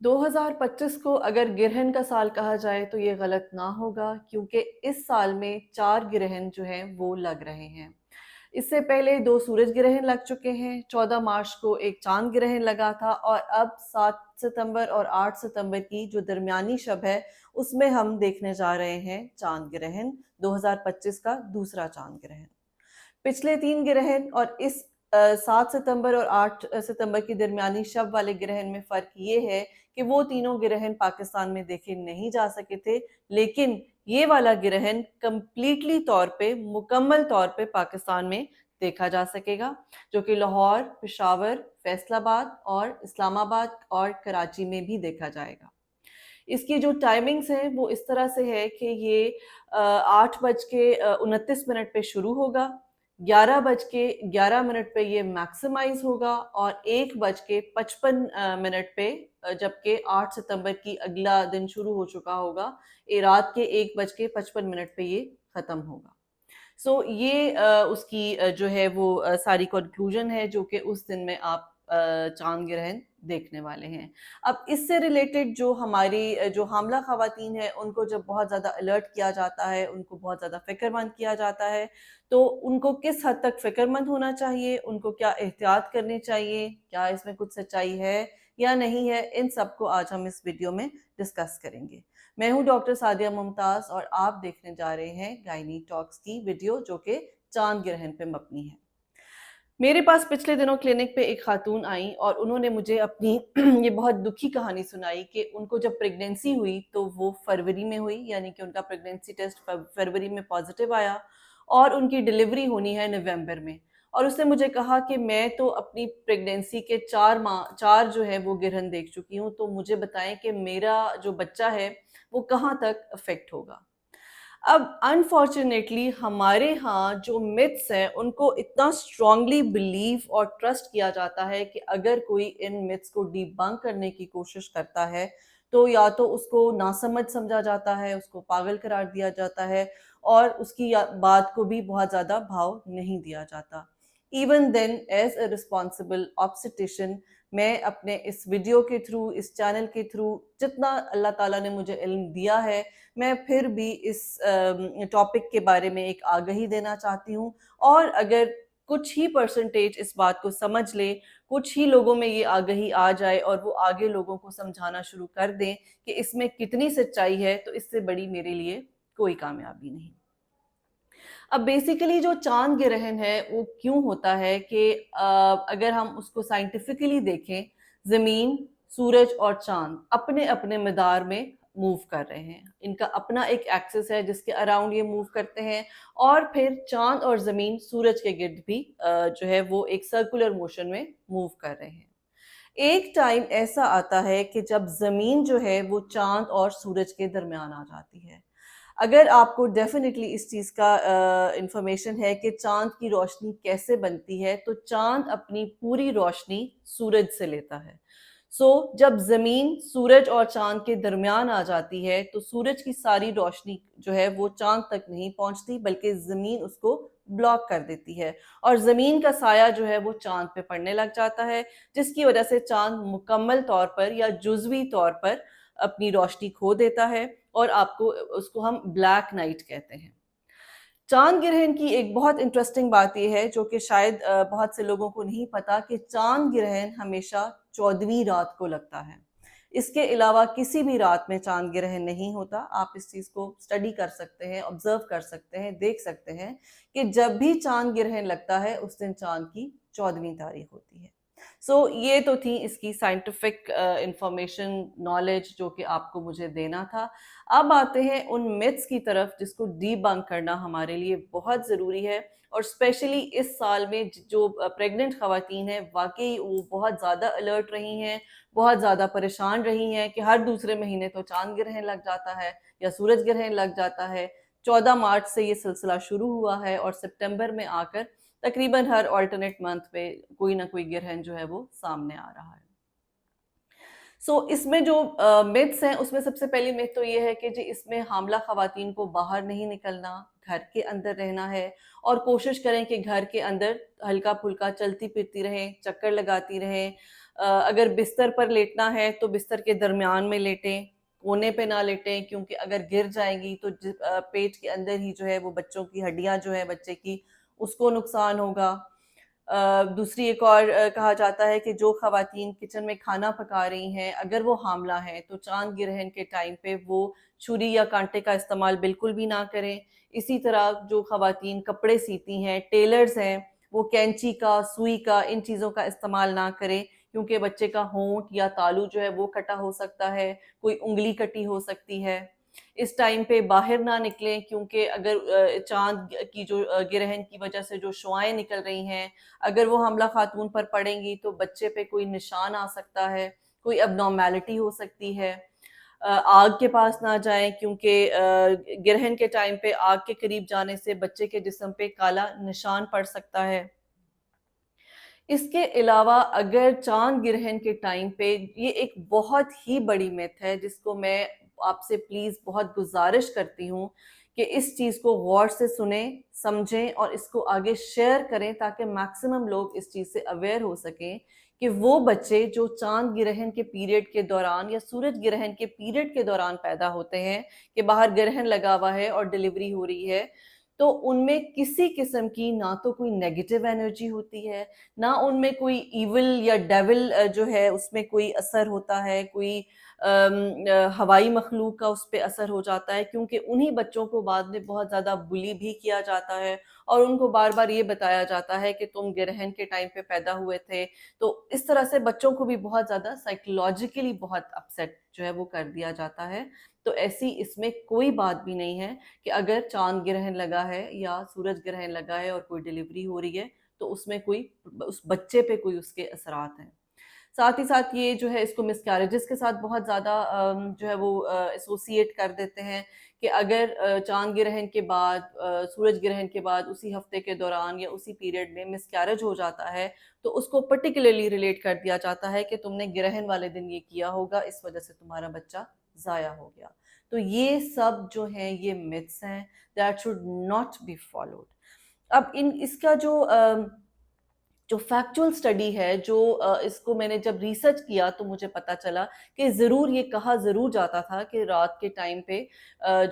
2025 को अगर गिरहन का साल कहा जाए तो ये गलत ना होगा, क्योंकि इस साल में 4 गिरहन जो हैं वो लग रहे हैं। इससे पहले 2 सूरज ग्रहण लग चुके हैं। 14 मार्च को एक चांद ग्रहण लगा था और अब 7 सितंबर और 8 सितंबर की जो दरमियानी शब है उसमें हम देखने जा रहे हैं चांद ग्रहण, 2025 का दूसरा चांद ग्रहण। पिछले 3 ग्रहण और इस 7 सितंबर और 8 सितंबर की दरमियानी शब वाले ग्रहण में फ़र्क ये है कि वो तीनों ग्रहण पाकिस्तान में देखे नहीं जा सके थे, लेकिन ये वाला ग्रहण कंप्लीटली तौर पे, मुकम्मल तौर पे पाकिस्तान में देखा जा सकेगा, जो कि लाहौर, पेशावर, फैसलाबाद और इस्लामाबाद और कराची में भी देखा जाएगा। इसकी जो टाइमिंग्स हैं वो इस तरह से है कि ये 8:29 पे शुरू होगा, 11:11 पे ये मैक्सिमाइज होगा और 1:55 पे, जबकि 8 सितंबर की अगला दिन शुरू हो चुका होगा, ये रात के 1:55 पे ये ख़त्म होगा। सो ये उसकी जो है वो सारी कंक्लूजन है जो कि उस दिन में आप चांद ग्रहण देखने वाले हैं। अब इससे रिलेटेड जो हमारी जो हामला ख़वातीन हैं उनको जब बहुत ज़्यादा अलर्ट किया जाता है, उनको बहुत ज़्यादा फ़िक्रमंद किया जाता है, तो उनको किस हद तक फ़िक्रमंद होना चाहिए, उनको क्या एहतियात करनी चाहिए, क्या इसमें कुछ सच्चाई है या नहीं है, इन सब को आज हम इस वीडियो में डिस्कस करेंगे। मैं हूं डॉक्टर सादिया मुमताज और आप देखने जा रहे हैं गायनी टॉक्स की वीडियो जो कि चांद ग्रहण पे मबनी है। मेरे पास पिछले दिनों क्लिनिक पे एक खातून आई और उन्होंने मुझे अपनी ये बहुत दुखी कहानी सुनाई कि उनको जब प्रेगनेंसी हुई तो वो फरवरी में हुई, यानी कि उनका प्रेगनेंसी टेस्ट फरवरी में पॉजिटिव आया और उनकी डिलीवरी होनी है नवंबर में। और उसने मुझे कहा कि मैं तो अपनी प्रेगनेंसी के 4 जो है वो गिरहन देख चुकी हूँ, तो मुझे बताएं कि मेरा जो बच्चा है वो कहाँ तक अफेक्ट होगा। अब अनफॉर्चुनेटली हमारे यहाँ जो मिथ्स हैं उनको इतना स्ट्रांगली बिलीव और ट्रस्ट किया जाता है कि अगर कोई इन मिथ्स को डिबंक करने की कोशिश करता है तो या तो उसको नासमझ समझा जाता है, उसको पागल करार दिया जाता है और उसकी बात को भी बहुत ज़्यादा भाव नहीं दिया जाता। Even then as a responsible obstetrician मैं अपने इस वीडियो के थ्रू, इस चैनल के थ्रू, जितना अल्लाह ताला ने मुझे इल्म दिया है, मैं फिर भी इस टॉपिक के बारे में एक आगाही देना चाहती हूँ। और अगर कुछ ही परसेंटेज इस बात को समझ ले, कुछ ही लोगों में ये आगाही आ जाए और वो आगे लोगों को समझाना शुरू कर दें कि इसमें कितनी सच्चाई है, तो इससे बड़ी मेरे लिए कोई कामयाबी नहीं। अब बेसिकली जो चांद ग्रहण है वो क्यों होता है कि अगर हम उसको साइंटिफिकली देखें, जमीन, सूरज और चांद अपने अपने मदार में मूव कर रहे हैं। इनका अपना एक एक्सिस है जिसके अराउंड ये मूव करते हैं और फिर चांद और जमीन सूरज के गिर्द भी जो है वो एक सर्कुलर मोशन में मूव कर रहे हैं। एक टाइम ऐसा आता है कि जब जमीन जो है वो चांद और सूरज के दरमियान आ जाती है। अगर आपको डेफिनेटली इस चीज़ का इंफॉर्मेशन है कि चांद की रोशनी कैसे बनती है, तो चांद अपनी पूरी रोशनी सूरज से लेता है। जब ज़मीन सूरज और चांद के दरमियान आ जाती है तो सूरज की सारी रोशनी जो है वो चांद तक नहीं पहुंचती, बल्कि ज़मीन उसको ब्लॉक कर देती है और ज़मीन का साया जो है वो चांद पे पड़ने लग जाता है, जिसकी वजह से चांद मुकम्मल तौर पर या जुज़वी तौर पर अपनी रोशनी खो देता है और आपको उसको हम ब्लैक नाइट कहते हैं। चांद ग्रहण की एक बहुत इंटरेस्टिंग बात यह है जो कि शायद बहुत से लोगों को नहीं पता कि चांद ग्रहण हमेशा 14वीं रात को लगता है। इसके अलावा किसी भी रात में चांद ग्रहण नहीं होता। आप इस चीज़ को स्टडी कर सकते हैं, ऑब्जर्व कर सकते हैं, देख सकते हैं कि जब भी चांद ग्रहण लगता है उस दिन चांद की 14वीं तारीख होती है। ये तो थी इसकी साइंटिफिक इंफॉर्मेशन, नॉलेज जो कि आपको मुझे देना था। अब आते हैं उन मिथ्स की तरफ जिसको डीबंक करना हमारे लिए बहुत ज़रूरी है और स्पेशली इस साल में जो प्रेग्नेंट ख़वातीन हैं वाकई वो बहुत ज़्यादा अलर्ट रही हैं, बहुत ज़्यादा परेशान रही हैं कि हर दूसरे महीने तो चांद ग्रहण लग जाता है या सूरज ग्रहण लग जाता है। 14 मार्च से ये सिलसिला शुरू हुआ है और सितंबर में आकर तकरीबन हर ऑल्टरनेट मंथ पे कोई ना कोई ग्रहण जो है वो सामने आ रहा है। इसमें जो मिथ्स हैं उसमें सबसे पहली मिथ तो ये है कि जी इसमें हामला ख़वातीन को बाहर नहीं निकलना, घर के अंदर रहना है और कोशिश करें कि घर के अंदर हल्का-फुल्का चलती-फिरती रहें, चक्कर लगाती रहें, اگر بستر پر لیٹنا ہے تو بستر کے درمیان میں لیٹیں، کونے پہ نہ لیٹیں، کیونکہ اگر گر جائیں گی تو پیٹ کے اندر ہی جو ہے وہ بچوں کی ہڈیاں جو ہے بچے کی اس کو نقصان ہوگا۔ دوسری ایک اور کہا جاتا ہے کہ جو خواتین کچن میں کھانا پکا رہی ہیں اگر وہ حاملہ ہیں تو چاند گرہن کے ٹائم پہ وہ چھری یا کانٹے کا استعمال بالکل بھی نہ کریں۔ اسی طرح جو خواتین کپڑے سیتی ہیں، ٹیلرز ہیں، وہ کینچی کا، سوئی کا، ان چیزوں کا استعمال نہ کریں، کیونکہ بچے کا ہونٹ یا تالو جو ہے وہ کٹا ہو سکتا ہے، کوئی انگلی کٹی ہو سکتی ہے۔ اس ٹائم پہ باہر نہ نکلیں، کیونکہ اگر چاند کی جو گرہن کی وجہ سے جو شعاعیں نکل رہی ہیں اگر وہ حاملہ خاتون پر پڑیں گی تو بچے پہ کوئی نشان آ سکتا ہے، کوئی اب نارمیلٹی ہو سکتی ہے۔ آگ کے پاس نہ جائیں، کیونکہ گرہن کے ٹائم پہ آگ کے قریب جانے سے بچے کے جسم پہ کالا نشان پڑ سکتا ہے۔ اس کے علاوہ اگر چاند گرہن کے ٹائم پہ یہ ایک بہت ہی بڑی میتھ ہے جس کو میں آپ سے پلیز بہت گزارش کرتی ہوں کہ اس چیز کو غور سے سنیں، سمجھیں اور اس کو آگے شیئر کریں تاکہ میکسیمم لوگ اس چیز سے اویئر ہو سکیں کہ وہ بچے جو چاند گرہن کے پیریڈ کے دوران یا سورج گرہن کے پیریڈ کے دوران پیدا ہوتے ہیں کہ باہر گرہن لگا ہوا ہے اور ڈیلیوری ہو رہی ہے، تو ان میں کسی قسم کی نہ تو کوئی نیگیٹو انرجی ہوتی ہے، نہ ان میں کوئی ایول یا ڈیول جو ہے اس میں کوئی اثر ہوتا ہے، کوئی ہوائی مخلوق کا اس پہ اثر ہو جاتا ہے، کیونکہ انہی بچوں کو بعد میں بہت زیادہ بلی بھی کیا جاتا ہے اور ان کو بار بار یہ بتایا جاتا ہے کہ تم گرہن کے ٹائم پہ پیدا ہوئے تھے، تو اس طرح سے بچوں کو بھی بہت زیادہ سائیکولوجیکلی بہت اپسیٹ جو ہے وہ کر دیا جاتا ہے۔ تو ایسی اس میں کوئی بات بھی نہیں ہے کہ اگر چاند گرہن لگا ہے یا سورج گرہن لگا ہے اور کوئی ڈیلیوری ہو رہی ہے تو اس میں کوئی اس بچے پہ کوئی اس کے اثرات ہیں۔ ساتھ ہی ساتھ یہ جو ہے اس کو مس کیریجز کے ساتھ بہت زیادہ جو ہے وہ ایسوسیٹ کر دیتے ہیں کہ اگر چاند گرہن کے بعد سورج گرہن کے بعد اسی ہفتے کے دوران یا اسی پیریڈ میں مس کیریج ہو جاتا ہے تو اس کو پرٹیکولرلی ریلیٹ کر دیا جاتا ہے کہ تم نے گرہن والے دن یہ کیا ہوگا، اس وجہ سے تمہارا بچہ ضائع ہو گیا۔ تو یہ سب جو ہیں یہ myths ہیں that should not be followed۔ اب اس کا جو فیکچول سٹڈی ہے، جو اس کو میں نے جب ریسرچ کیا تو مجھے پتا چلا کہ ضرور یہ کہا ضرور جاتا تھا کہ رات کے ٹائم پہ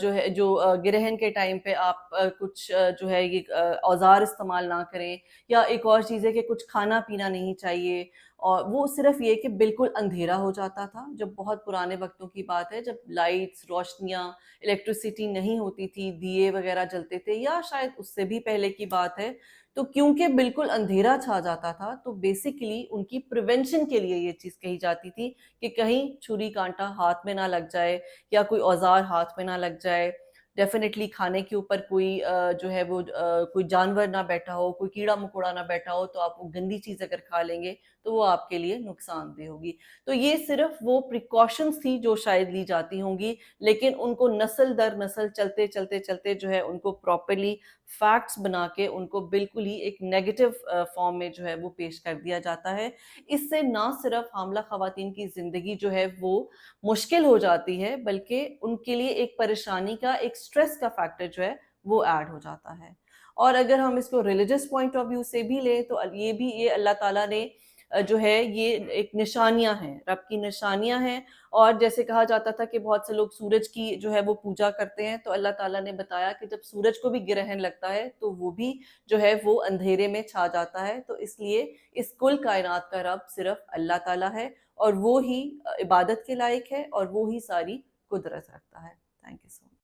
جو ہے جو گرہن کے ٹائم پہ آپ کچھ جو ہے یہ اوزار استعمال نہ کریں، یا ایک اور چیز ہے کہ کچھ کھانا پینا نہیں چاہیے، اور وہ صرف یہ کہ بالکل اندھیرا ہو جاتا تھا، جب بہت پرانے وقتوں کی بات ہے جب لائٹس، روشنیاں، الیکٹریسٹی نہیں ہوتی تھی، دیے وغیرہ جلتے تھے، یا شاید اس سے بھی پہلے کی بات ہے، تو کیونکہ بالکل اندھیرا چھا جاتا تھا تو بیسیکلی ان کی پریونشن کے لیے یہ چیز کہی جاتی تھی کہ کہیں چھری کانٹا ہاتھ میں نہ لگ جائے یا کوئی اوزار ہاتھ میں نہ لگ جائے، ڈیفینیٹلی کھانے کے اوپر کوئی جو ہے وہ کوئی جانور نہ بیٹھا ہو، کوئی کیڑا مکوڑا نہ بیٹھا ہو، تو آپ وہ گندی چیز اگر کھا لیں گے تو وہ آپ کے لیے نقصان دہ ہوگی۔ تو یہ صرف وہ پریکاشنز تھی جو شاید لی جاتی ہوں گی، لیکن ان کو نسل در نسل چلتے چلتے چلتے جو ہے ان کو پراپرلی فیکٹس بنا کے ان کو بالکل ہی ایک نیگیٹو فارم میں جو ہے وہ پیش کر دیا جاتا ہے۔ اس سے نہ صرف حاملہ خواتین کی زندگی جو ہے وہ مشکل ہو جاتی ہے، بلکہ ان کے لیے ایک پریشانی کا، ایک سٹریس کا فیکٹر جو ہے وہ ایڈ ہو جاتا ہے۔ اور اگر ہم اس کو ریلیجس پوائنٹ آف ویو سے بھی لیں تو یہ اللہ تعالیٰ نے جو ہے یہ ایک نشانیاں ہیں، رب کی نشانیاں ہیں، اور جیسے کہا جاتا تھا کہ بہت سے لوگ سورج کی جو ہے وہ پوجا کرتے ہیں، تو اللہ تعالیٰ نے بتایا کہ جب سورج کو بھی گرہن لگتا ہے تو وہ بھی جو ہے وہ اندھیرے میں چھا جاتا ہے، تو اس لیے اس کل کائنات کا رب صرف اللہ تعالیٰ ہے اور وہ ہی عبادت کے لائق ہے اور وہ ہی ساری قدرت رکھتا ہے۔ Thank you so much.